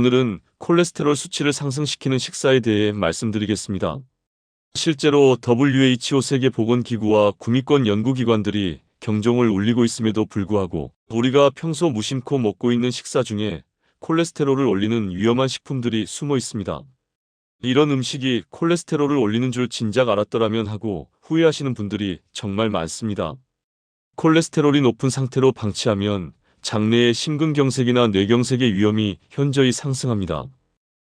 오늘은 콜레스테롤 수치를 상승시키는 식사에 대해 말씀드리겠습니다. 실제로 WHO 세계보건기구와 구미권 연구기관들이 경종을 울리고 있음에도 불구하고 우리가 평소 무심코 먹고 있는 식사 중에 콜레스테롤을 올리는 위험한 식품들이 숨어 있습니다. 이런 음식이 콜레스테롤을 올리는 줄 진작 알았더라면 하고 후회하시는 분들이 정말 많습니다. 콜레스테롤이 높은 상태로 방치하면 장내의 심근경색이나 뇌경색의 위험이 현저히 상승합니다.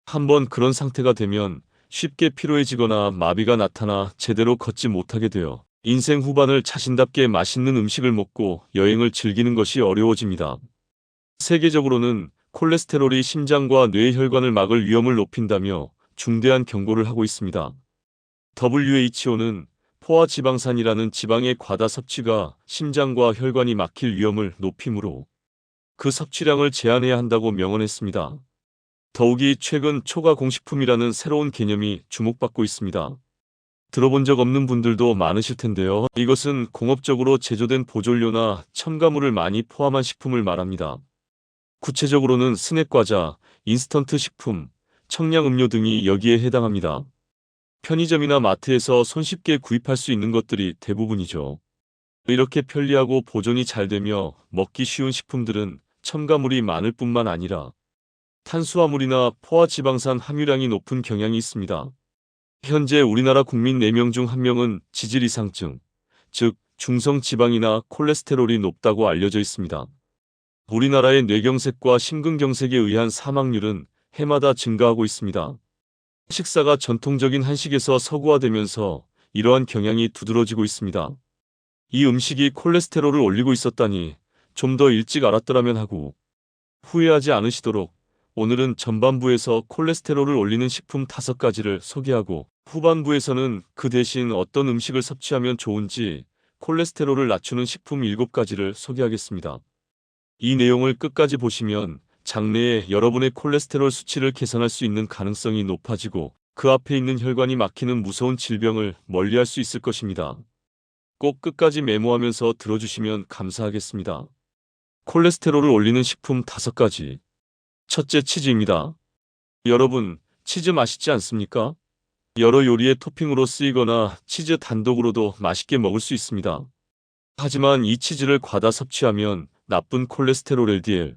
한번 그런 상태가 되면 쉽게 피로해지거나 마비가 나타나 제대로 걷지 못하게 되어 인생 후반을 자신답게 맛있는 음식을 먹고 여행을 즐기는 것이 어려워집니다. 세계적으로는 콜레스테롤이 심장과 뇌혈관을 막을 위험을 높인다며 중대한 경고를 하고 있습니다. WHO는 포화지방산이라는 지방의 과다 섭취가 심장과 혈관이 막힐 위험을 높이므로 그 섭취량을 제한해야 한다고 명언했습니다. 더욱이 최근 초가공식품이라는 새로운 개념이 주목받고 있습니다. 들어본 적 없는 분들도 많으실 텐데요. 이것은 공업적으로 제조된 보존료나 첨가물을 많이 포함한 식품을 말합니다. 구체적으로는 스낵과자, 인스턴트 식품, 청량음료 등이 여기에 해당합니다. 편의점이나 마트에서 손쉽게 구입할 수 있는 것들이 대부분이죠. 이렇게 편리하고 보존이 잘 되며 먹기 쉬운 식품들은 첨가물이 많을 뿐만 아니라 탄수화물이나 포화지방산 함유량이 높은 경향이 있습니다. 현재 우리나라 국민 4명 중 1명은 지질 이상증, 즉 중성지방이나 콜레스테롤이 높다고 알려져 있습니다. 우리나라의 뇌경색과 심근경색에 의한 사망률은 해마다 증가하고 있습니다. 식사가 전통적인 한식에서 서구화되면서 이러한 경향이 두드러지고 있습니다. 이 음식이 콜레스테롤을 올리고 있었다니 좀 더 일찍 알았더라면 하고 후회하지 않으시도록 오늘은 전반부에서 콜레스테롤을 올리는 식품 5가지를 소개하고 후반부에서는 그 대신 어떤 음식을 섭취하면 좋은지 콜레스테롤을 낮추는 식품 7가지를 소개하겠습니다. 이 내용을 끝까지 보시면 장내에 여러분의 콜레스테롤 수치를 개선할 수 있는 가능성이 높아지고 그 앞에 있는 혈관이 막히는 무서운 질병을 멀리할 수 있을 것입니다. 꼭 끝까지 메모하면서 들어주시면 감사하겠습니다. 콜레스테롤을 올리는 식품 5가지. 첫째, 치즈입니다. 여러분, 치즈 맛있지 않습니까? 여러 요리의 토핑으로 쓰이거나 치즈 단독으로도 맛있게 먹을 수 있습니다. 하지만 이 치즈를 과다 섭취하면 나쁜 콜레스테롤 LDL,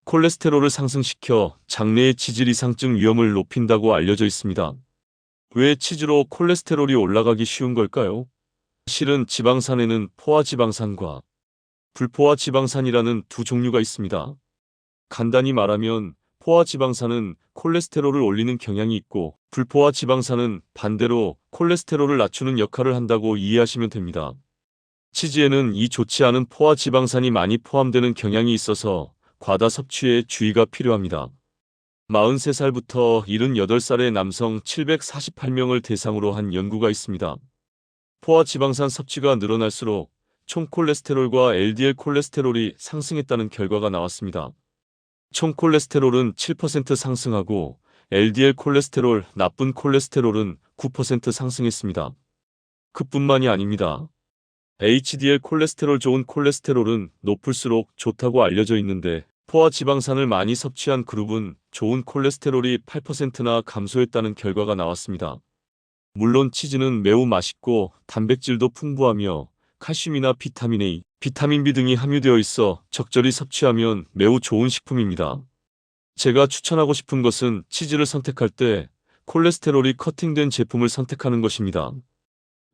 콜레스테롤을 상승시켜 장내의 지질 이상증 위험을 높인다고 알려져 있습니다. 왜 치즈로 콜레스테롤이 올라가기 쉬운 걸까요? 실은 지방산에는 포화지방산과 불포화지방산이라는 두 종류가 있습니다. 간단히 말하면 포화지방산은 콜레스테롤을 올리는 경향이 있고 불포화지방산은 반대로 콜레스테롤을 낮추는 역할을 한다고 이해하시면 됩니다. 치즈에는 이 좋지 않은 포화지방산이 많이 포함되는 경향이 있어서 과다 섭취에 주의가 필요합니다. 43살부터 78살의 남성 748명을 대상으로 한 연구가 있습니다. 포화지방산 섭취가 늘어날수록 총 콜레스테롤과 LDL 콜레스테롤이 상승했다는 결과가 나왔습니다. 총 콜레스테롤은 7% 상승하고 LDL 콜레스테롤, 나쁜 콜레스테롤은 9% 상승했습니다. 그뿐만이 아닙니다. HDL 콜레스테롤, 좋은 콜레스테롤은 높을수록 좋다고 알려져 있는데 포화지방산을 많이 섭취한 그룹은 좋은 콜레스테롤이 8%나 감소했다는 결과가 나왔습니다. 물론 치즈는 매우 맛있고 단백질도 풍부하며 칼슘이나 비타민 A, 비타민 B 등이 함유되어 있어 적절히 섭취하면 매우 좋은 식품입니다. 제가 추천하고 싶은 것은 치즈를 선택할 때 콜레스테롤이 커팅된 제품을 선택하는 것입니다.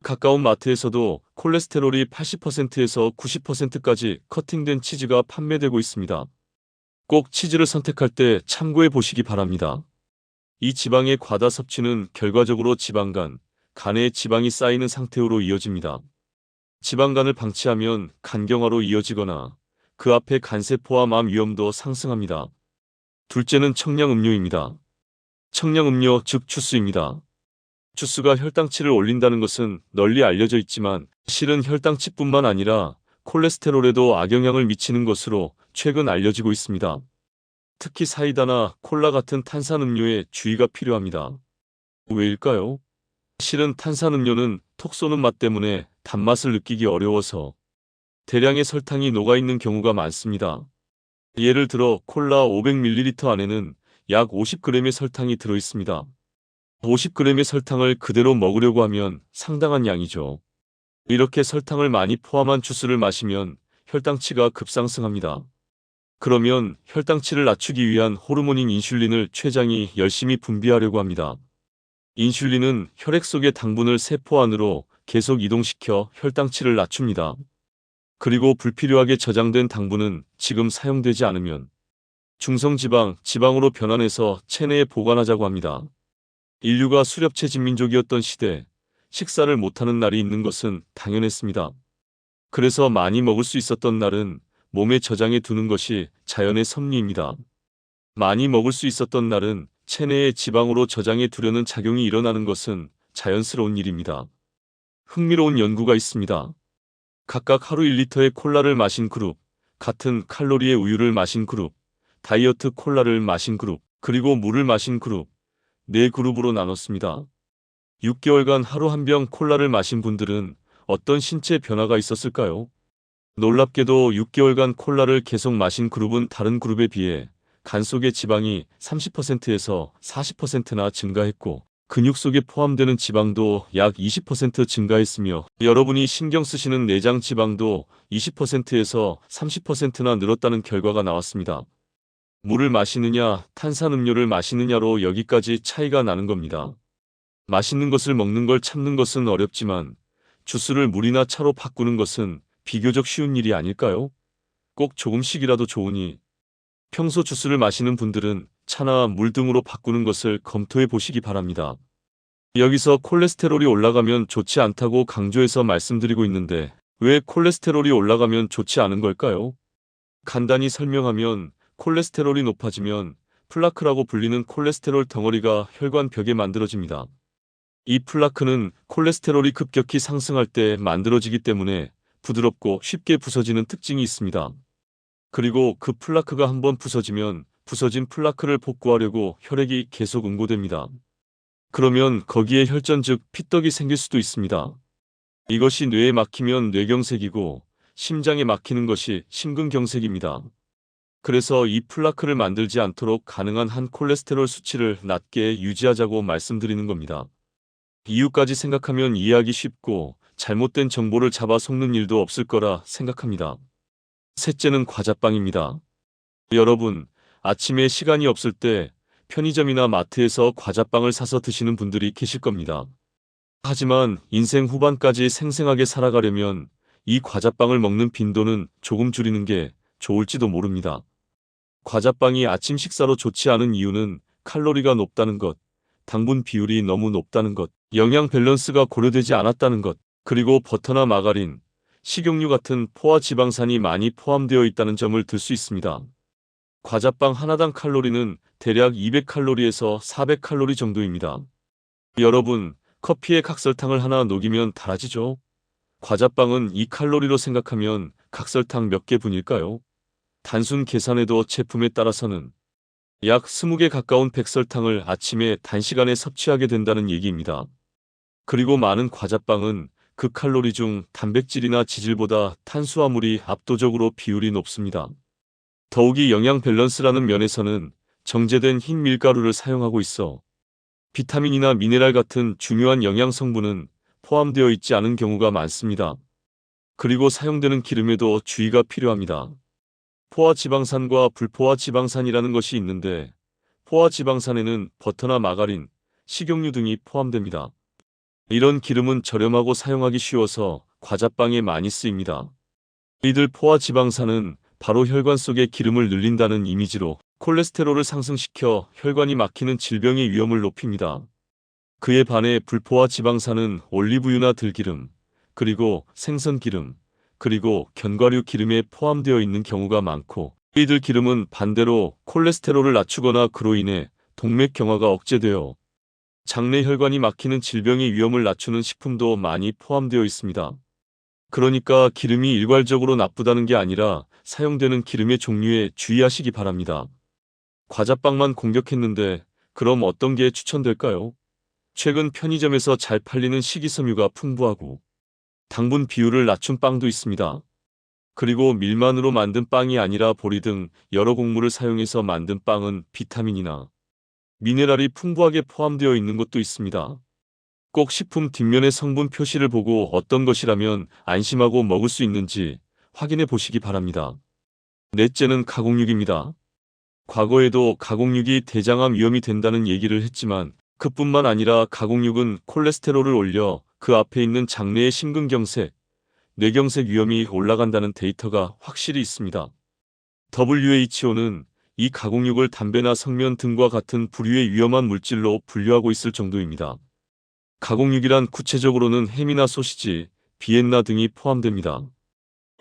가까운 마트에서도 콜레스테롤이 80%에서 90%까지 커팅된 치즈가 판매되고 있습니다. 꼭 치즈를 선택할 때 참고해 보시기 바랍니다. 이 지방의 과다 섭취는 결과적으로 지방간, 간에 지방이 쌓이는 상태로 이어집니다. 지방간을 방치하면 간경화로 이어지거나 그 앞에 간세포와 암 위험도 상승합니다. 둘째는 청량음료입니다. 청량음료, 즉 주스입니다. 주스가 혈당치를 올린다는 것은 널리 알려져 있지만 실은 혈당치뿐만 아니라 콜레스테롤에도 악영향을 미치는 것으로 최근 알려지고 있습니다. 특히 사이다나 콜라 같은 탄산음료에 주의가 필요합니다. 왜일까요? 실은 탄산음료는 톡 쏘는 맛 때문에 단맛을 느끼기 어려워서 대량의 설탕이 녹아있는 경우가 많습니다. 예를 들어 콜라 500ml 안에는 약 50g의 설탕이 들어 있습니다. 50g의 설탕을 그대로 먹으려고 하면 상당한 양이죠. 이렇게 설탕을 많이 포함한 주스를 마시면 혈당치가 급상승합니다. 그러면 혈당치를 낮추기 위한 호르몬인 인슐린을 췌장이 열심히 분비하려고 합니다. 인슐린은 혈액 속의 당분을 세포 안으로 계속 이동시켜 혈당치를 낮춥니다. 그리고 불필요하게 저장된 당분은 지금 사용되지 않으면 중성지방, 지방으로 변환해서 체내에 보관하자고 합니다. 인류가 수렵체 진민족이었던 시대, 식사를 못하는 날이 있는 것은 당연했습니다. 그래서 많이 먹을 수 있었던 날은 몸에 저장해 두는 것이 자연의 섭리입니다. 많이 먹을 수 있었던 날은 체내에 지방으로 저장해 두려는 작용이 일어나는 것은 자연스러운 일입니다. 흥미로운 연구가 있습니다. 각각 하루 1리터의 콜라를 마신 그룹, 같은 칼로리의 우유를 마신 그룹, 다이어트 콜라를 마신 그룹, 그리고 물을 마신 그룹, 4그룹으로 나눴습니다. 6개월간 하루 한 병 콜라를 마신 분들은 어떤 신체 변화가 있었을까요? 놀랍게도 6개월간 콜라를 계속 마신 그룹은 다른 그룹에 비해 간 속의 지방이 30%에서 40%나 증가했고 근육 속에 포함되는 지방도 약 20% 증가했으며 여러분이 신경 쓰시는 내장 지방도 20%에서 30%나 늘었다는 결과가 나왔습니다. 물을 마시느냐, 탄산음료를 마시느냐로 여기까지 차이가 나는 겁니다. 맛있는 것을 먹는 걸 참는 것은 어렵지만 주스를 물이나 차로 바꾸는 것은 비교적 쉬운 일이 아닐까요? 꼭 조금씩이라도 좋으니 평소 주스를 마시는 분들은 차나 물 등으로 바꾸는 것을 검토해 보시기 바랍니다. 여기서 콜레스테롤이 올라가면 좋지 않다고 강조해서 말씀드리고 있는데 왜 콜레스테롤이 올라가면 좋지 않은 걸까요? 간단히 설명하면 콜레스테롤이 높아지면 플라크라고 불리는 콜레스테롤 덩어리가 혈관벽에 만들어집니다. 이 플라크는 콜레스테롤이 급격히 상승할 때 만들어지기 때문에 부드럽고 쉽게 부서지는 특징이 있습니다. 그리고 그 플라크가 한번 부서지면 부서진 플라크를 복구하려고 혈액이 계속 응고됩니다. 그러면 거기에 혈전 즉 피떡이 생길 수도 있습니다. 이것이 뇌에 막히면 뇌경색이고 심장에 막히는 것이 심근경색입니다. 그래서 이 플라크를 만들지 않도록 가능한 한 콜레스테롤 수치를 낮게 유지하자고 말씀드리는 겁니다. 이유까지 생각하면 이해하기 쉽고 잘못된 정보를 잡아 속는 일도 없을 거라 생각합니다. 셋째는 과자빵입니다. 여러분, 아침에 시간이 없을 때 편의점이나 마트에서 과자빵을 사서 드시는 분들이 계실 겁니다. 하지만 인생 후반까지 생생하게 살아가려면 이 과자빵을 먹는 빈도는 조금 줄이는 게 좋을지도 모릅니다. 과자빵이 아침 식사로 좋지 않은 이유는 칼로리가 높다는 것, 당분 비율이 너무 높다는 것, 영양 밸런스가 고려되지 않았다는 것, 그리고 버터나 마가린, 식용유 같은 포화 지방산이 많이 포함되어 있다는 점을 들 수 있습니다. 과자빵 하나당 칼로리는 대략 200칼로리에서 400칼로리 정도입니다. 여러분, 커피에 각설탕을 하나 녹이면 달아지죠? 과자빵은 이 칼로리로 생각하면 각설탕 몇 개 분일까요? 단순 계산해도 제품에 따라서는 약 20개 가까운 백설탕을 아침에 단시간에 섭취하게 된다는 얘기입니다. 그리고 많은 과자빵은 그 칼로리 중 단백질이나 지질보다 탄수화물이 압도적으로 비율이 높습니다. 더욱이 영양 밸런스라는 면에서는 정제된 흰 밀가루를 사용하고 있어 비타민이나 미네랄 같은 중요한 영양 성분은 포함되어 있지 않은 경우가 많습니다. 그리고 사용되는 기름에도 주의가 필요합니다. 포화지방산과 불포화지방산이라는 것이 있는데 포화지방산에는 버터나 마가린, 식용유 등이 포함됩니다. 이런 기름은 저렴하고 사용하기 쉬워서 과자빵에 많이 쓰입니다. 이들 포화지방산은 바로 혈관 속에 기름을 늘린다는 이미지로 콜레스테롤을 상승시켜 혈관이 막히는 질병의 위험을 높입니다. 그에 반해 불포화지방산은 올리브유나 들기름, 그리고 생선기름, 그리고 견과류 기름에 포함되어 있는 경우가 많고 이들 기름은 반대로 콜레스테롤을 낮추거나 그로 인해 동맥경화가 억제되어 장내 혈관이 막히는 질병의 위험을 낮추는 식품도 많이 포함되어 있습니다. 그러니까 기름이 일괄적으로 나쁘다는 게 아니라 사용되는 기름의 종류에 주의하시기 바랍니다. 과자빵만 공격했는데 그럼 어떤 게 추천될까요? 최근 편의점에서 잘 팔리는 식이섬유가 풍부하고 당분 비율을 낮춘 빵도 있습니다. 그리고 밀만으로 만든 빵이 아니라 보리 등 여러 곡물을 사용해서 만든 빵은 비타민이나 미네랄이 풍부하게 포함되어 있는 것도 있습니다. 꼭 식품 뒷면의 성분 표시를 보고 어떤 것이라면 안심하고 먹을 수 있는지 확인해 보시기 바랍니다. 넷째는 가공육입니다. 과거에도 가공육이 대장암 위험이 된다는 얘기를 했지만 그뿐만 아니라 가공육은 콜레스테롤을 올려 그 앞에 있는 장내의 심근경색, 뇌경색 위험이 올라간다는 데이터가 확실히 있습니다. WHO는 이 가공육을 담배나 성면 등과 같은 부류의 위험한 물질로 분류하고 있을 정도입니다. 가공육이란 구체적으로는 햄이나 소시지, 비엔나 등이 포함됩니다.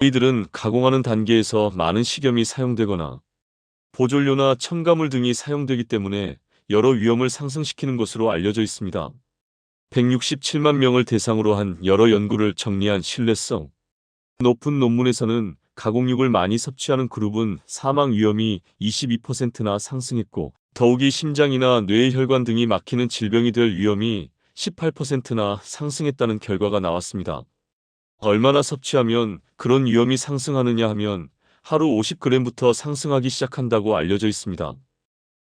이들은 가공하는 단계에서 많은 식염이 사용되거나 보존료나 첨가물 등이 사용되기 때문에 여러 위험을 상승시키는 것으로 알려져 있습니다. 167만 명을 대상으로 한 여러 연구를 정리한 신뢰성 높은 논문에서는 가공육을 많이 섭취하는 그룹은 사망 위험이 22%나 상승했고 더욱이 심장이나 뇌혈관 등이 막히는 질병이 될 위험이 18%나 상승했다는 결과가 나왔습니다. 얼마나 섭취하면 그런 위험이 상승하느냐 하면 하루 50g부터 상승하기 시작한다고 알려져 있습니다.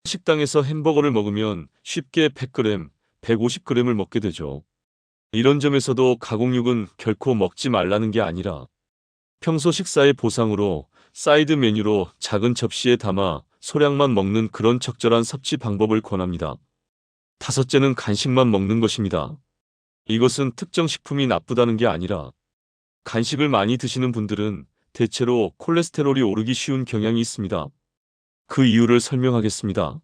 식당에서 햄버거를 먹으면 쉽게 100g, 150g을 먹게 되죠. 이런 점에서도 가공육은 결코 먹지 말라는 게 아니라 평소 식사의 보상으로 사이드 메뉴로 작은 접시에 담아 소량만 먹는 그런 적절한 섭취 방법을 권합니다. 다섯째는 간식만 먹는 것입니다. 이것은 특정 식품이 나쁘다는 게 아니라 간식을 많이 드시는 분들은 대체로 콜레스테롤이 오르기 쉬운 경향이 있습니다. 그 이유를 설명하겠습니다.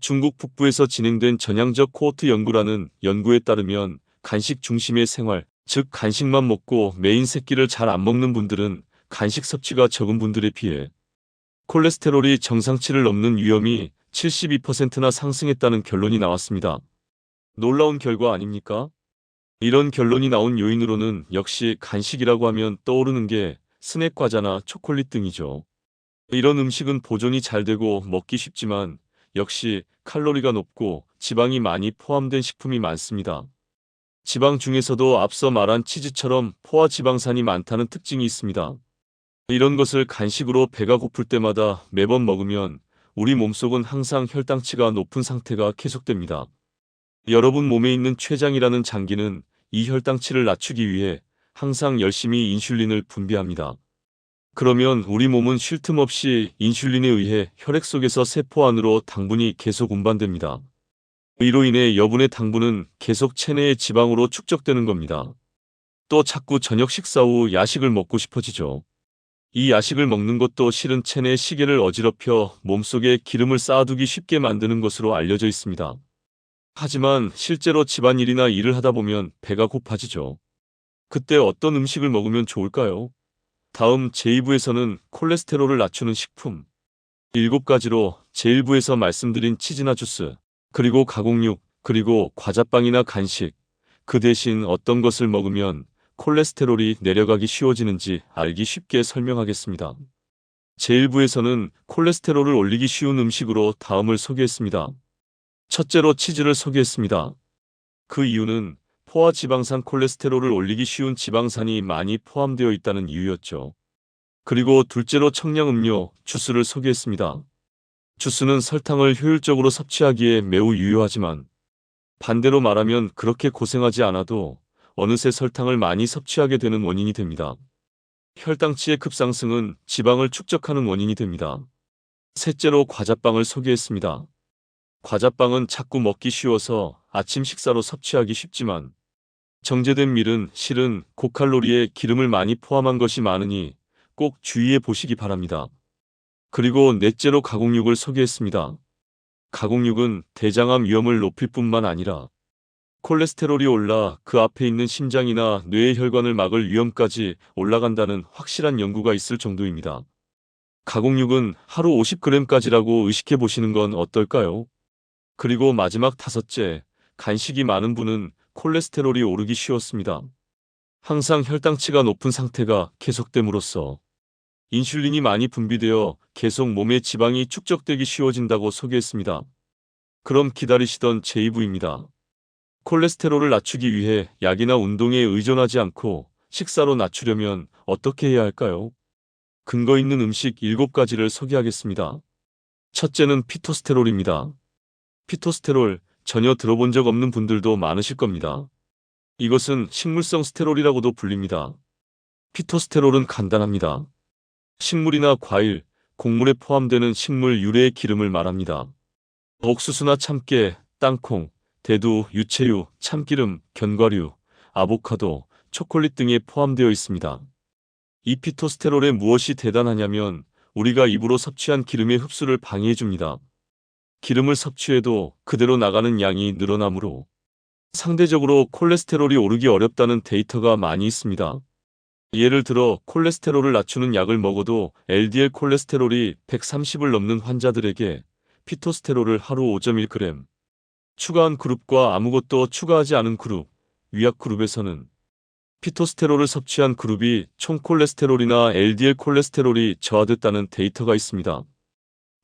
중국 북부에서 진행된 전향적 코호트 연구라는 연구에 따르면 간식 중심의 생활, 즉 간식만 먹고 메인 새끼를 잘 안 먹는 분들은 간식 섭취가 적은 분들에 비해 콜레스테롤이 정상치를 넘는 위험이 72%나 상승했다는 결론이 나왔습니다. 놀라운 결과 아닙니까? 이런 결론이 나온 요인으로는 역시 간식이라고 하면 떠오르는 게 스낵 과자나 초콜릿 등이죠. 이런 음식은 보존이 잘 되고 먹기 쉽지만 역시 칼로리가 높고 지방이 많이 포함된 식품이 많습니다. 지방 중에서도 앞서 말한 치즈처럼 포화 지방산이 많다는 특징이 있습니다. 이런 것을 간식으로 배가 고플 때마다 매번 먹으면 우리 몸속은 항상 혈당치가 높은 상태가 계속됩니다. 여러분 몸에 있는 췌장이라는 장기는 이 혈당치를 낮추기 위해 항상 열심히 인슐린을 분비합니다. 그러면 우리 몸은 쉴 틈 없이 인슐린에 의해 혈액 속에서 세포 안으로 당분이 계속 운반됩니다. 이로 인해 여분의 당분은 계속 체내의 지방으로 축적되는 겁니다. 또 자꾸 저녁 식사 후 야식을 먹고 싶어지죠. 이 야식을 먹는 것도 실은 체내 시계를 어지럽혀 몸속에 기름을 쌓아두기 쉽게 만드는 것으로 알려져 있습니다. 하지만 실제로 집안일이나 일을 하다 보면 배가 고파지죠. 그때 어떤 음식을 먹으면 좋을까요? 다음 제2부에서는 콜레스테롤을 낮추는 식품 7가지로 제1부에서 말씀드린 치즈나 주스, 그리고 가공육, 그리고 과자빵이나 간식, 그 대신 어떤 것을 먹으면 콜레스테롤이 내려가기 쉬워지는지 알기 쉽게 설명하겠습니다. 제1부에서는 콜레스테롤을 올리기 쉬운 음식으로 다음을 소개했습니다. 첫째로 치즈를 소개했습니다. 그 이유는 포화지방산 콜레스테롤을 올리기 쉬운 지방산이 많이 포함되어 있다는 이유였죠. 그리고 둘째로 청량음료, 주스를 소개했습니다. 주스는 설탕을 효율적으로 섭취하기에 매우 유효하지만 반대로 말하면 그렇게 고생하지 않아도 어느새 설탕을 많이 섭취하게 되는 원인이 됩니다. 혈당치의 급상승은 지방을 축적하는 원인이 됩니다. 셋째로 과자빵을 소개했습니다. 과자빵은 자꾸 먹기 쉬워서 아침 식사로 섭취하기 쉽지만 정제된 밀은 실은 고칼로리에 기름을 많이 포함한 것이 많으니 꼭 주의해 보시기 바랍니다. 그리고 넷째로 가공육을 소개했습니다. 가공육은 대장암 위험을 높일 뿐만 아니라 콜레스테롤이 올라 그 앞에 있는 심장이나 뇌의 혈관을 막을 위험까지 올라간다는 확실한 연구가 있을 정도입니다. 가공육은 하루 50g까지라고 의식해 보시는 건 어떨까요? 그리고 마지막 다섯째, 간식이 많은 분은 콜레스테롤이 오르기 쉬웠습니다. 항상 혈당치가 높은 상태가 계속됨으로써 인슐린이 많이 분비되어 계속 몸에 지방이 축적되기 쉬워진다고 소개했습니다. 그럼 기다리시던 제2부입니다. 콜레스테롤을 낮추기 위해 약이나 운동에 의존하지 않고 식사로 낮추려면 어떻게 해야 할까요? 근거 있는 음식 7가지를 소개하겠습니다. 첫째는 피토스테롤입니다. 피토스테롤 전혀 들어본 적 없는 분들도 많으실 겁니다. 이것은 식물성 스테롤이라고도 불립니다. 피토스테롤은 간단합니다. 식물이나 과일, 곡물에 포함되는 식물 유래의 기름을 말합니다. 옥수수나 참깨, 땅콩, 대두, 유채유, 참기름, 견과류, 아보카도, 초콜릿 등에 포함되어 있습니다. 이 피토스테롤에 무엇이 대단하냐면 우리가 입으로 섭취한 기름의 흡수를 방해해줍니다. 기름을 섭취해도 그대로 나가는 양이 늘어나므로 상대적으로 콜레스테롤이 오르기 어렵다는 데이터가 많이 있습니다. 예를 들어 콜레스테롤을 낮추는 약을 먹어도 LDL 콜레스테롤이 130을 넘는 환자들에게 피토스테롤을 하루 5.1g 추가한 그룹과 아무것도 추가하지 않은 그룹, 위약 그룹에서는 피토스테롤을 섭취한 그룹이 총 콜레스테롤이나 LDL 콜레스테롤이 저하됐다는 데이터가 있습니다.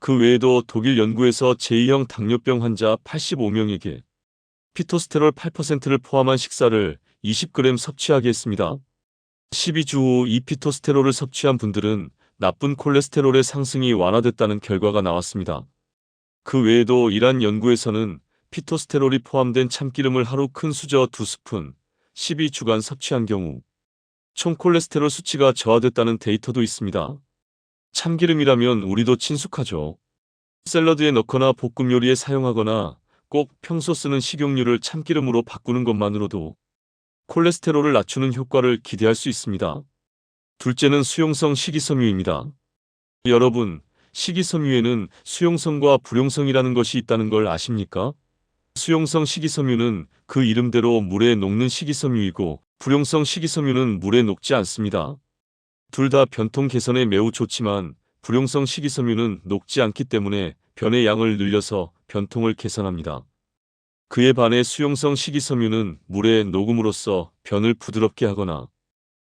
그 외에도 독일 연구에서 제2형 당뇨병 환자 85명에게 피토스테롤 8%를 포함한 식사를 20g 섭취하게 했습니다. 12주 후 이 피토스테롤을 섭취한 분들은 나쁜 콜레스테롤의 상승이 완화됐다는 결과가 나왔습니다. 그 외에도 이러한 연구에서는 피토스테롤이 포함된 참기름을 하루 큰 수저 2스푼, 12주간 섭취한 경우 총 콜레스테롤 수치가 저하됐다는 데이터도 있습니다. 참기름이라면 우리도 친숙하죠. 샐러드에 넣거나 볶음 요리에 사용하거나 꼭 평소 쓰는 식용유를 참기름으로 바꾸는 것만으로도 콜레스테롤을 낮추는 효과를 기대할 수 있습니다. 둘째는 수용성 식이섬유입니다. 여러분, 식이섬유에는 수용성과 불용성이라는 것이 있다는 걸 아십니까? 수용성 식이섬유는 그 이름대로 물에 녹는 식이섬유이고 불용성 식이섬유는 물에 녹지 않습니다. 둘 다 변통 개선에 매우 좋지만 불용성 식이섬유는 녹지 않기 때문에 변의 양을 늘려서 변통을 개선합니다. 그에 반해 수용성 식이섬유는 물에 녹음으로써 변을 부드럽게 하거나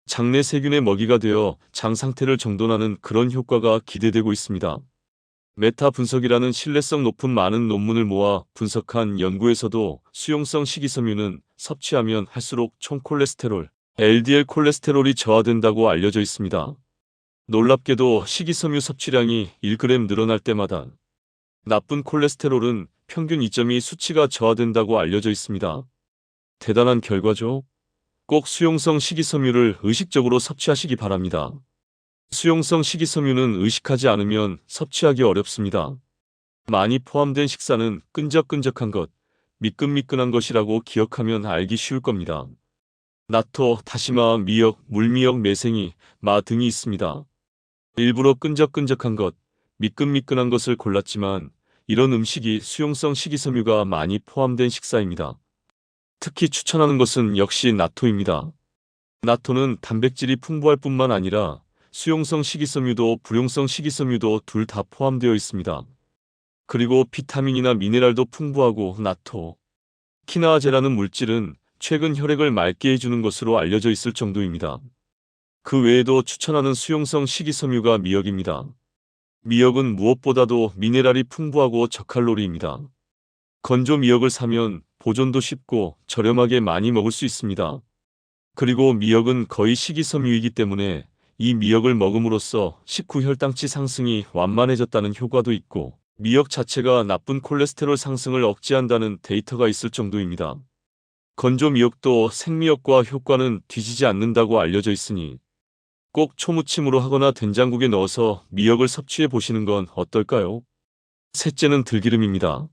장내 세균의 먹이가 되어 장 상태를 정돈하는 그런 효과가 기대되고 있습니다. 메타 분석이라는 신뢰성 높은 많은 논문을 모아 분석한 연구에서도 수용성 식이섬유는 섭취하면 할수록 총 콜레스테롤, LDL 콜레스테롤이 저하된다고 알려져 있습니다. 놀랍게도 식이섬유 섭취량이 1g 늘어날 때마다 나쁜 콜레스테롤은 평균 2.2 수치가 저하된다고 알려져 있습니다. 대단한 결과죠? 꼭 수용성 식이섬유를 의식적으로 섭취하시기 바랍니다. 수용성 식이섬유는 의식하지 않으면 섭취하기 어렵습니다. 많이 포함된 식사는 끈적끈적한 것, 미끈미끈한 것이라고 기억하면 알기 쉬울 겁니다. 나토, 다시마, 미역, 물미역, 매생이, 마 등이 있습니다. 일부러 끈적끈적한 것, 미끈미끈한 것을 골랐지만 이런 음식이 수용성 식이섬유가 많이 포함된 식사입니다. 특히 추천하는 것은 역시 나토입니다. 나토는 단백질이 풍부할 뿐만 아니라 수용성 식이섬유도 불용성 식이섬유도 둘 다 포함되어 있습니다. 그리고 비타민이나 미네랄도 풍부하고 나토, 키나아제라는 물질은 최근 혈액을 맑게 해주는 것으로 알려져 있을 정도입니다. 그 외에도 추천하는 수용성 식이섬유가 미역입니다. 미역은 무엇보다도 미네랄이 풍부하고 저칼로리입니다. 건조 미역을 사면 보존도 쉽고 저렴하게 많이 먹을 수 있습니다. 그리고 미역은 거의 식이섬유이기 때문에 이 미역을 먹음으로써 식후 혈당치 상승이 완만해졌다는 효과도 있고 미역 자체가 나쁜 콜레스테롤 상승을 억제한다는 데이터가 있을 정도입니다. 건조 미역도 생미역과 효과는 뒤지지 않는다고 알려져 있으니 꼭 초무침으로 하거나 된장국에 넣어서 미역을 섭취해 보시는 건 어떨까요? 셋째는 들기름입니다.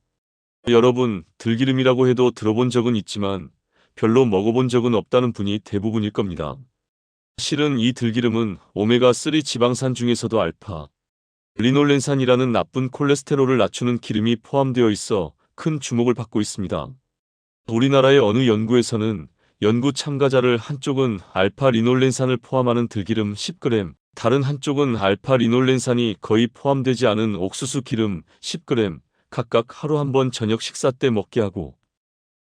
여러분, 들기름이라고 해도 들어본 적은 있지만 별로 먹어본 적은 없다는 분이 대부분일 겁니다. 실은 이 들기름은 오메가3 지방산 중에서도 알파, 리놀렌산이라는 나쁜 콜레스테롤을 낮추는 기름이 포함되어 있어 큰 주목을 받고 있습니다. 우리나라의 어느 연구에서는 연구 참가자를 한쪽은 알파 리놀렌산을 포함하는 들기름 10g, 다른 한쪽은 알파 리놀렌산이 거의 포함되지 않은 옥수수 기름 10g 각각 하루 한 번 저녁 식사 때 먹게 하고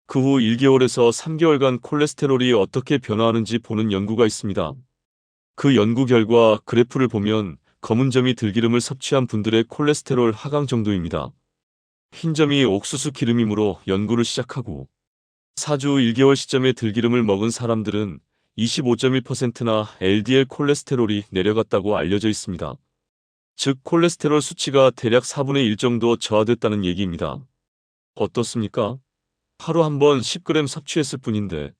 그 후 1개월에서 3개월간 콜레스테롤이 어떻게 변화하는지 보는 연구가 있습니다. 그 연구 결과 그래프를 보면 검은 점이 들기름을 섭취한 분들의 콜레스테롤 하강 정도입니다. 흰 점이 옥수수 기름이므로 연구를 시작하고 4주 1개월 시점에 들기름을 먹은 사람들은 25.1%나 LDL 콜레스테롤이 내려갔다고 알려져 있습니다. 즉 콜레스테롤 수치가 대략 4분의 1 정도 저하됐다는 얘기입니다. 어떻습니까? 하루 한 번 10g 섭취했을 뿐인데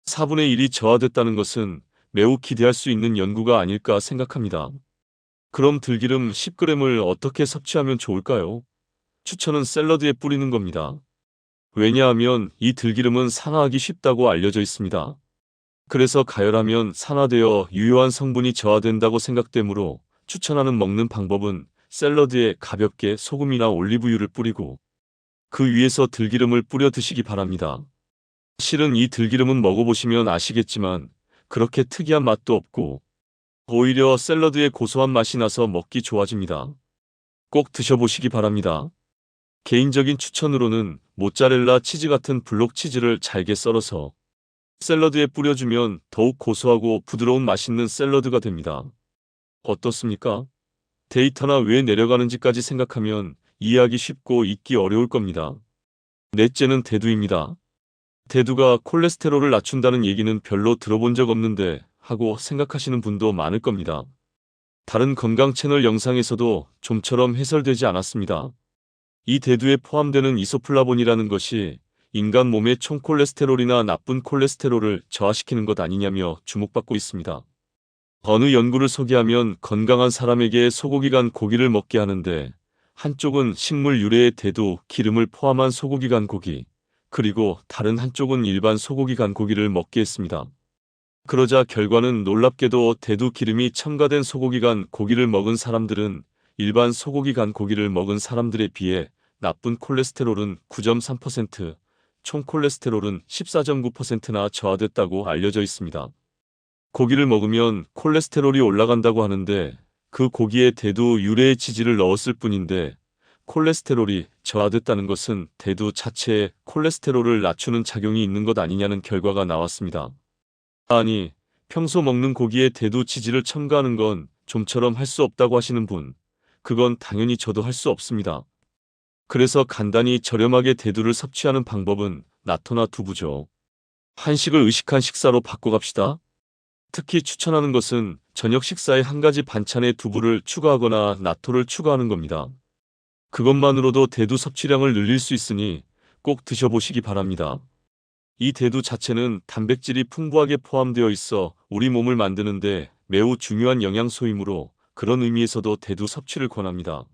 4분의 1이 저하됐다는 것은 매우 기대할 수 있는 연구가 아닐까 생각합니다. 그럼 들기름 10g을 어떻게 섭취하면 좋을까요? 추천은 샐러드에 뿌리는 겁니다. 왜냐하면 이 들기름은 산화하기 쉽다고 알려져 있습니다. 그래서 가열하면 산화되어 유효한 성분이 저하된다고 생각되므로 추천하는 먹는 방법은 샐러드에 가볍게 소금이나 올리브유를 뿌리고 그 위에서 들기름을 뿌려 드시기 바랍니다. 실은 이 들기름은 먹어보시면 아시겠지만 그렇게 특이한 맛도 없고 오히려 샐러드의 고소한 맛이 나서 먹기 좋아집니다. 꼭 드셔보시기 바랍니다. 개인적인 추천으로는 모짜렐라 치즈 같은 블록 치즈를 잘게 썰어서 샐러드에 뿌려주면 더욱 고소하고 부드러운 맛있는 샐러드가 됩니다. 어떻습니까? 데이터나 왜 내려가는지까지 생각하면 이해하기 쉽고 잊기 어려울 겁니다. 넷째는 대두입니다. 대두가 콜레스테롤을 낮춘다는 얘기는 별로 들어본 적 없는데 하고 생각하시는 분도 많을 겁니다. 다른 건강 채널 영상에서도 좀처럼 해설되지 않았습니다. 이 대두에 포함되는 이소플라본이라는 것이 인간 몸의 총 콜레스테롤이나 나쁜 콜레스테롤을 저하시키는 것 아니냐며 주목받고 있습니다. 어느 연구를 소개하면 건강한 사람에게 소고기 간 고기를 먹게 하는데 한쪽은 식물 유래의 대두, 기름을 포함한 소고기 간 고기, 그리고 다른 한쪽은 일반 소고기 간 고기를 먹게 했습니다. 그러자 결과는 놀랍게도 대두 기름이 첨가된 소고기 간 고기를 먹은 사람들은 일반 소고기 간 고기를 먹은 사람들에 비해 나쁜 콜레스테롤은 9.3%, 총 콜레스테롤은 14.9%나 저하됐다고 알려져 있습니다. 고기를 먹으면 콜레스테롤이 올라간다고 하는데 그 고기에 대두 유래의 치즈를 넣었을 뿐인데 콜레스테롤이 저하됐다는 것은 대두 자체에 콜레스테롤을 낮추는 작용이 있는 것 아니냐는 결과가 나왔습니다. 아니, 평소 먹는 고기에 대두 치즈를 첨가하는 건 좀처럼 할 수 없다고 하시는 분, 그건 당연히 저도 할 수 없습니다. 그래서 간단히 저렴하게 대두를 섭취하는 방법은 나토나 두부죠. 한식을 의식한 식사로 바꿔갑시다. 특히 추천하는 것은 저녁 식사에 한 가지 반찬에 두부를 추가하거나 나토를 추가하는 겁니다. 그것만으로도 대두 섭취량을 늘릴 수 있으니 꼭 드셔보시기 바랍니다. 이 대두 자체는 단백질이 풍부하게 포함되어 있어 우리 몸을 만드는데 매우 중요한 영양소이므로 그런 의미에서도 대두 섭취를 권합니다.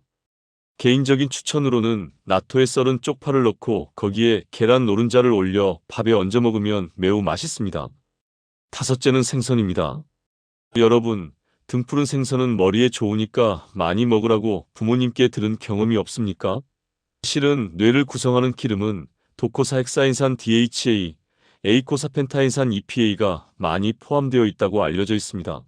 개인적인 추천으로는 나토에 썰은 쪽파를 넣고 거기에 계란 노른자를 올려 밥에 얹어 먹으면 매우 맛있습니다. 다섯째는 생선입니다. 여러분, 등푸른 생선은 머리에 좋으니까 많이 먹으라고 부모님께 들은 경험이 없습니까? 실은 뇌를 구성하는 기름은 도코사헥사인산 DHA, 에이코사펜타인산 EPA가 많이 포함되어 있다고 알려져 있습니다.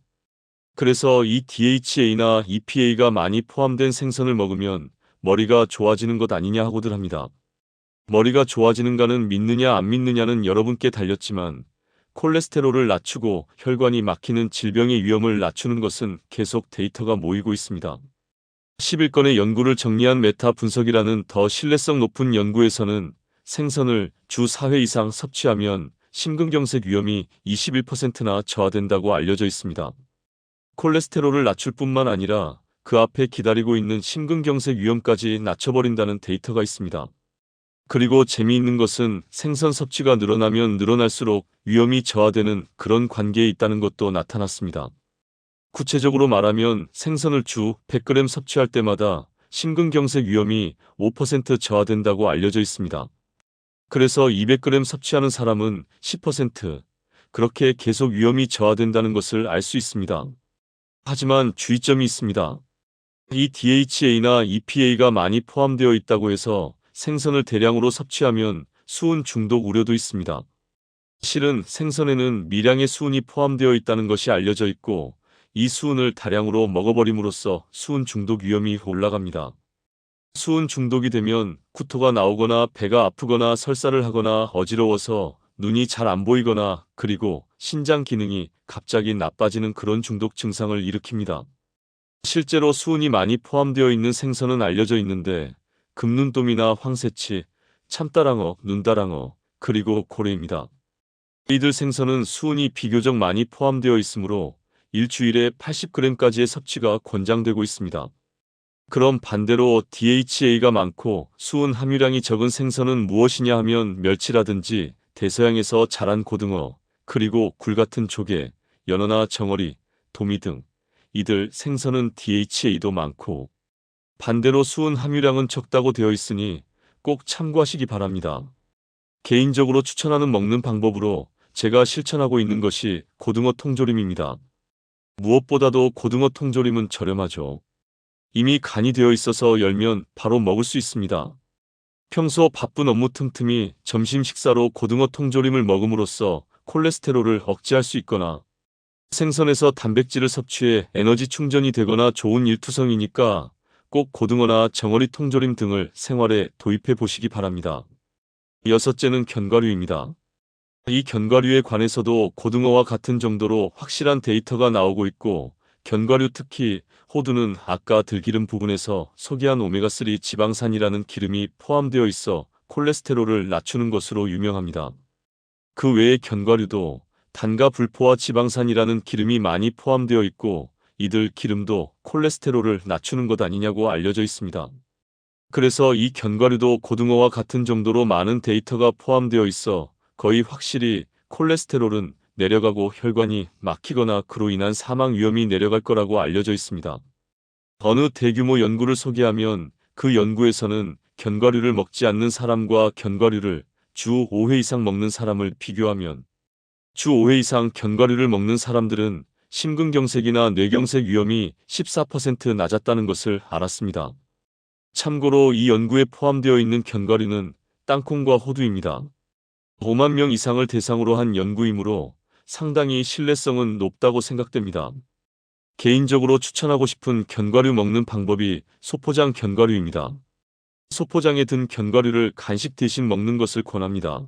그래서 이 DHA나 EPA가 많이 포함된 생선을 먹으면 머리가 좋아지는 것 아니냐 하고들 합니다. 머리가 좋아지는가는 믿느냐 안 믿느냐는 여러분께 달렸지만 콜레스테롤을 낮추고 혈관이 막히는 질병의 위험을 낮추는 것은 계속 데이터가 모이고 있습니다. 11건의 연구를 정리한 메타 분석이라는 더 신뢰성 높은 연구에서는 생선을 주 4회 이상 섭취하면 심근경색 위험이 21%나 저하된다고 알려져 있습니다. 콜레스테롤을 낮출 뿐만 아니라 그 앞에 기다리고 있는 심근경색 위험까지 낮춰버린다는 데이터가 있습니다. 그리고 재미있는 것은 생선 섭취가 늘어나면 늘어날수록 위험이 저하되는 그런 관계에 있다는 것도 나타났습니다. 구체적으로 말하면 생선을 주 100g 섭취할 때마다 심근경색 위험이 5% 저하된다고 알려져 있습니다. 그래서 200g 섭취하는 사람은 10% 그렇게 계속 위험이 저하된다는 것을 알 수 있습니다. 하지만 주의점이 있습니다. 이 DHA나 EPA가 많이 포함되어 있다고 해서 생선을 대량으로 섭취하면 수은 중독 우려도 있습니다. 실은 생선에는 미량의 수은이 포함되어 있다는 것이 알려져 있고 이 수은을 다량으로 먹어버림으로써 수은 중독 위험이 올라갑니다. 수은 중독이 되면 구토가 나오거나 배가 아프거나 설사를 하거나 어지러워서 눈이 잘 안 보이거나 그리고 신장 기능이 갑자기 나빠지는 그런 중독 증상을 일으킵니다. 실제로 수은이 많이 포함되어 있는 생선은 알려져 있는데 금눈돔이나 황새치, 참다랑어, 눈다랑어, 그리고 고래입니다. 이들 생선은 수은이 비교적 많이 포함되어 있으므로 일주일에 80g까지의 섭취가 권장되고 있습니다. 그럼 반대로 DHA가 많고 수은 함유량이 적은 생선은 무엇이냐 하면 멸치라든지 대서양에서 자란 고등어, 그리고 굴 같은 조개, 연어나 정어리, 도미 등 이들 생선은 DHA도 많고 반대로 수은 함유량은 적다고 되어 있으니 꼭 참고하시기 바랍니다. 개인적으로 추천하는 먹는 방법으로 제가 실천하고 있는 것이 고등어 통조림입니다. 무엇보다도 고등어 통조림은 저렴하죠. 이미 간이 되어 있어서 열면 바로 먹을 수 있습니다. 평소 바쁜 업무 틈틈이 점심 식사로 고등어 통조림을 먹음으로써 콜레스테롤을 억제할 수 있거나 생선에서 단백질을 섭취해 에너지 충전이 되거나 좋은 일투성이니까 꼭 고등어나 정어리 통조림 등을 생활에 도입해 보시기 바랍니다. 여섯째는 견과류입니다. 이 견과류에 관해서도 고등어와 같은 정도로 확실한 데이터가 나오고 있고 견과류 특히 호두는 아까 들기름 부분에서 소개한 오메가3 지방산이라는 기름이 포함되어 있어 콜레스테롤을 낮추는 것으로 유명합니다. 그 외의 견과류도 단과 불포화 지방산이라는 기름이 많이 포함되어 있고 이들 기름도 콜레스테롤을 낮추는 것 아니냐고 알려져 있습니다. 그래서 이 견과류도 고등어와 같은 정도로 많은 데이터가 포함되어 있어 거의 확실히 콜레스테롤은 내려가고 혈관이 막히거나 그로 인한 사망 위험이 내려갈 거라고 알려져 있습니다. 어느 대규모 연구를 소개하면 그 연구에서는 견과류를 먹지 않는 사람과 견과류를 주 5회 이상 먹는 사람을 비교하면 주 5회 이상 견과류를 먹는 사람들은 심근경색이나 뇌경색 위험이 14% 낮았다는 것을 알았습니다. 참고로 이 연구에 포함되어 있는 견과류는 땅콩과 호두입니다. 5만 명 이상을 대상으로 한 연구이므로 상당히 신뢰성은 높다고 생각됩니다. 개인적으로 추천하고 싶은 견과류 먹는 방법이 소포장 견과류입니다. 소포장에 든 견과류를 간식 대신 먹는 것을 권합니다.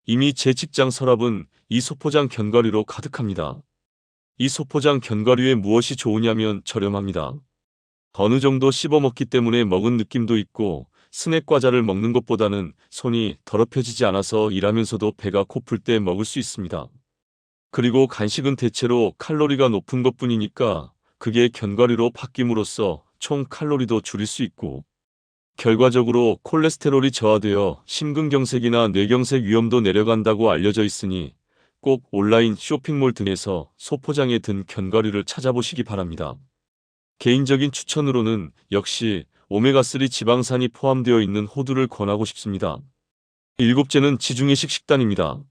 이미 제 직장 서랍은 이 소포장 견과류로 가득합니다. 이 소포장 견과류에 무엇이 좋으냐면 저렴합니다. 어느 정도 씹어 먹기 때문에 먹은 느낌도 있고 스낵 과자를 먹는 것보다는 손이 더럽혀지지 않아서 일하면서도 배가 고플 때 먹을 수 있습니다. 그리고 간식은 대체로 칼로리가 높은 것뿐이니까 그게 견과류로 바뀜으로써 총 칼로리도 줄일 수 있고 결과적으로 콜레스테롤이 저하되어 심근경색이나 뇌경색 위험도 내려간다고 알려져 있으니 꼭 온라인 쇼핑몰 등에서 소포장에 든 견과류를 찾아보시기 바랍니다. 개인적인 추천으로는 역시 오메가3 지방산이 포함되어 있는 호두를 권하고 싶습니다. 일곱째는 지중해식 식단입니다.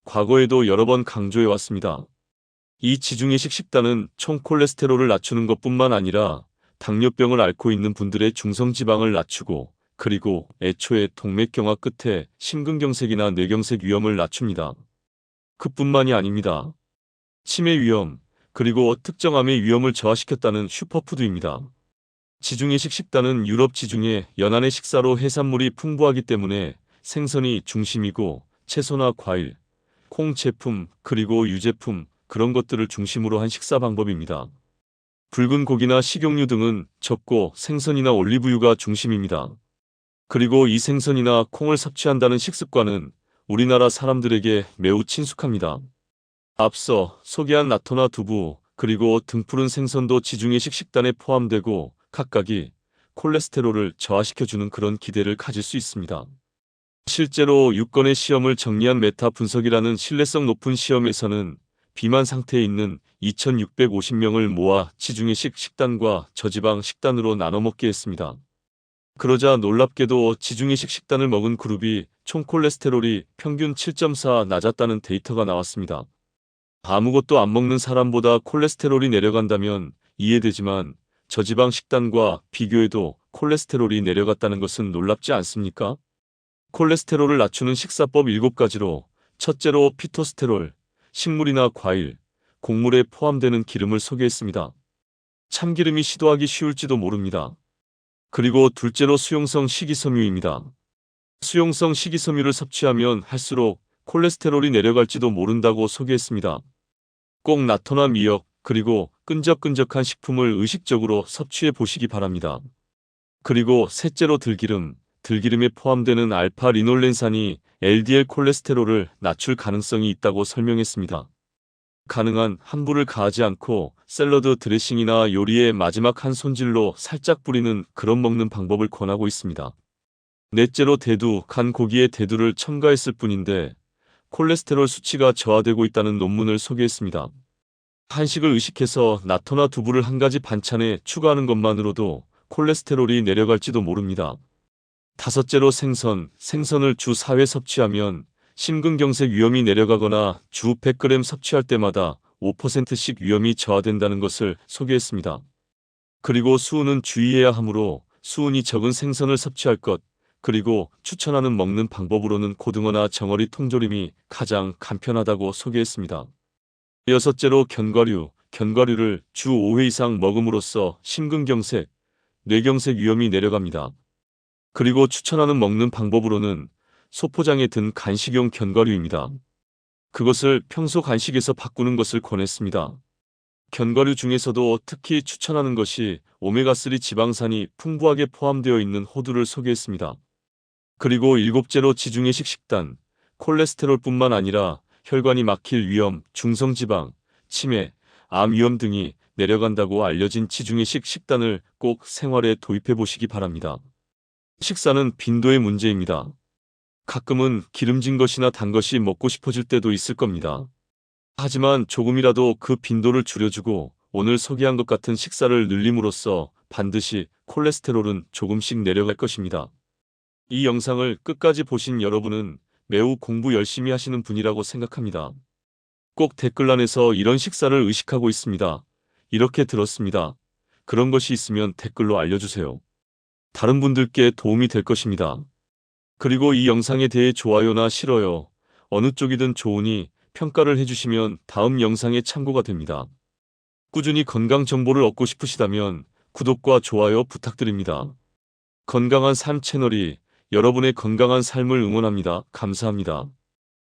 과거에도 여러 번 강조해 왔습니다. 이 지중해식 식단은 총 콜레스테롤을 낮추는 것뿐만 아니라 당뇨병을 앓고 있는 분들의 중성지방을 낮추고 그리고 애초에 동맥경화 끝에 심근경색이나 뇌경색 위험을 낮춥니다. 그뿐만이 아닙니다. 치매 위험, 그리고 특정암의 위험을 저하시켰다는 슈퍼푸드입니다. 지중해식 식단은 유럽 지중해 연안의 식사로 해산물이 풍부하기 때문에 생선이 중심이고 채소나 과일, 콩 제품, 그리고 유제품 그런 것들을 중심으로 한 식사 방법입니다. 붉은 고기나 식용유 등은 적고 생선이나 올리브유가 중심입니다. 그리고 이 생선이나 콩을 섭취한다는 식습관은 우리나라 사람들에게 매우 친숙합니다. 앞서 소개한 나토나 두부, 그리고 등푸른 생선도 지중해식 식단에 포함되고 각각이 콜레스테롤을 저하시켜주는 그런 기대를 가질 수 있습니다. 실제로 6건의 시험을 정리한 메타 분석이라는 신뢰성 높은 시험에서는 비만 상태에 있는 2,650명을 모아 지중해식 식단과 저지방 식단으로 나눠 먹게 했습니다. 그러자 놀랍게도 지중해식 식단을 먹은 그룹이 총 콜레스테롤이 평균 7.4 낮았다는 데이터가 나왔습니다. 아무것도 안 먹는 사람보다 콜레스테롤이 내려간다면 이해되지만 저지방 식단과 비교해도 콜레스테롤이 내려갔다는 것은 놀랍지 않습니까? 콜레스테롤을 낮추는 식사법 7가지로 첫째로 피토스테롤, 식물이나 과일, 곡물에 포함되는 기름을 소개했습니다. 참기름이 시도하기 쉬울지도 모릅니다. 그리고 둘째로 수용성 식이섬유입니다. 수용성 식이섬유를 섭취하면 할수록 콜레스테롤이 내려갈지도 모른다고 소개했습니다. 꼭 나토나 미역, 그리고 끈적끈적한 식품을 의식적으로 섭취해 보시기 바랍니다. 그리고 셋째로 들기름, 들기름에 포함되는 알파 리놀렌산이 LDL 콜레스테롤을 낮출 가능성이 있다고 설명했습니다. 가능한 함부를 가하지 않고 샐러드 드레싱이나 요리의 마지막 한 손질로 살짝 뿌리는 그런 먹는 방법을 권하고 있습니다. 넷째로 대두, 간 고기에 대두를 첨가했을 뿐인데 콜레스테롤 수치가 저하되고 있다는 논문을 소개했습니다. 한식을 의식해서 나토나 두부를 한 가지 반찬에 추가하는 것만으로도 콜레스테롤이 내려갈지도 모릅니다. 다섯째로 생선을 주 4회 섭취하면 심근경색 위험이 내려가거나 주 100g 섭취할 때마다 5%씩 위험이 저하된다는 것을 소개했습니다. 그리고 수은은 주의해야 하므로 수은이 적은 생선을 섭취할 것, 그리고 추천하는 먹는 방법으로는 고등어나 정어리 통조림이 가장 간편하다고 소개했습니다. 여섯째로 견과류를 주 5회 이상 먹음으로써 심근경색, 뇌경색 위험이 내려갑니다. 그리고 추천하는 먹는 방법으로는 소포장에 든 간식용 견과류입니다. 그것을 평소 간식에서 바꾸는 것을 권했습니다. 견과류 중에서도 특히 추천하는 것이 오메가3 지방산이 풍부하게 포함되어 있는 호두를 소개했습니다. 그리고 일곱째로 지중해식 식단, 콜레스테롤뿐만 아니라 혈관이 막힐 위험, 중성지방, 치매, 암 위험 등이 내려간다고 알려진 지중해식 식단을 꼭 생활에 도입해 보시기 바랍니다. 식사는 빈도의 문제입니다. 가끔은 기름진 것이나 단 것이 먹고 싶어질 때도 있을 겁니다. 하지만 조금이라도 그 빈도를 줄여주고 오늘 소개한 것 같은 식사를 늘림으로써 반드시 콜레스테롤은 조금씩 내려갈 것입니다. 이 영상을 끝까지 보신 여러분은 매우 공부 열심히 하시는 분이라고 생각합니다. 꼭 댓글란에서 이런 식사를 의식하고 있습니다. 이렇게 들었습니다. 그런 것이 있으면 댓글로 알려주세요. 다른 분들께 도움이 될 것입니다. 그리고 이 영상에 대해 좋아요나 싫어요, 어느 쪽이든 좋으니 평가를 해주시면 다음 영상에 참고가 됩니다. 꾸준히 건강 정보를 얻고 싶으시다면 구독과 좋아요 부탁드립니다. 건강한 삶 채널이 여러분의 건강한 삶을 응원합니다. 감사합니다.